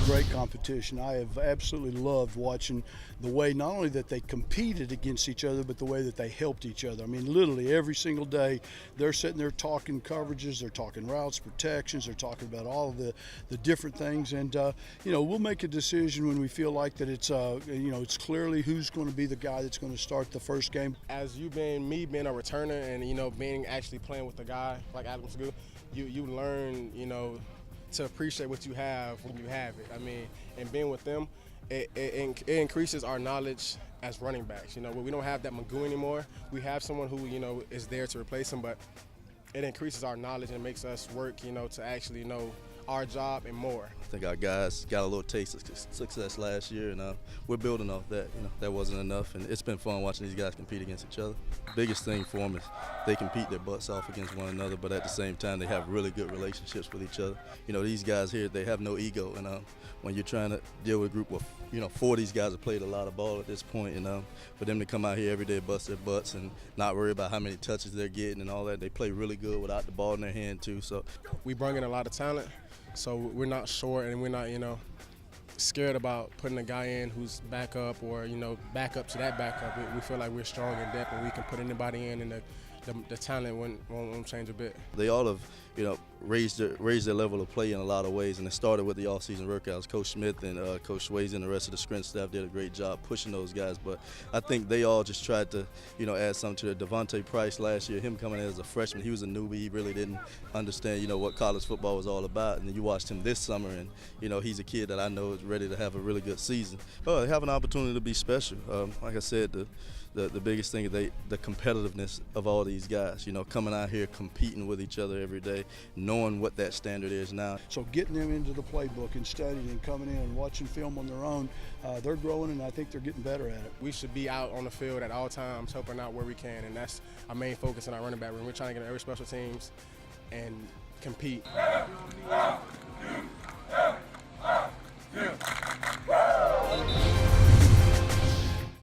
great competition. I have absolutely loved watching the way not only that they competed against each other, but the way that they helped each other. I mean, literally every single day they're sitting there talking coverages, they're talking routes, protections, they're talking about all of the different things. And, we'll make a decision when we feel like that it's clearly who's going to be the guy that's going to start the first game. As being a returner and, being actually playing with a guy like Adam Segura, you learn, to appreciate what you have when you have it. I mean, and being with them, it increases our knowledge as running backs. We don't have that Magoo anymore. We have someone who, is there to replace him, but it increases our knowledge and makes us work, to actually know our job and more. I think our guys got a little taste of success last year, and we're building off that. That wasn't enough, and it's been fun watching these guys compete against each other. Biggest thing for them is they compete their butts off against one another, but at the same time they have really good relationships with each other. These guys here, they have no ego, and when you're trying to deal with a group of 4 of these guys have played a lot of ball at this point, and for them to come out here every day, bust their butts, and not worry about how many touches they're getting and all that. They play really good without the ball in their hand too. So we bring in a lot of talent. So we're not short, and we're not, scared about putting a guy in who's backup or, backup to that backup. We feel like we're strong in depth, and we can put anybody in, and the talent won't change a bit. They all have, raised their level of play in a lot of ways, and it started with the off-season workouts. Coach Smith and Coach Swayze and the rest of the strength staff did a great job pushing those guys, but I think they all just tried to, add something to it. Devontae Price last year, him coming in as a freshman, he was a newbie. He really didn't understand, what college football was all about, and then you watched him this summer, and, he's a kid that I know is ready to have a really good season. Oh, they have an opportunity to be special. Like I said, the biggest thing is the competitiveness of all these guys, coming out here competing with each other every day, knowing what that standard is now. So getting them into the playbook and studying and coming in and watching film on their own, they're growing, and I think they're getting better at it. We should be out on the field at all times, helping out where we can, and that's our main focus in our running back room. We're trying to get every special teams and compete.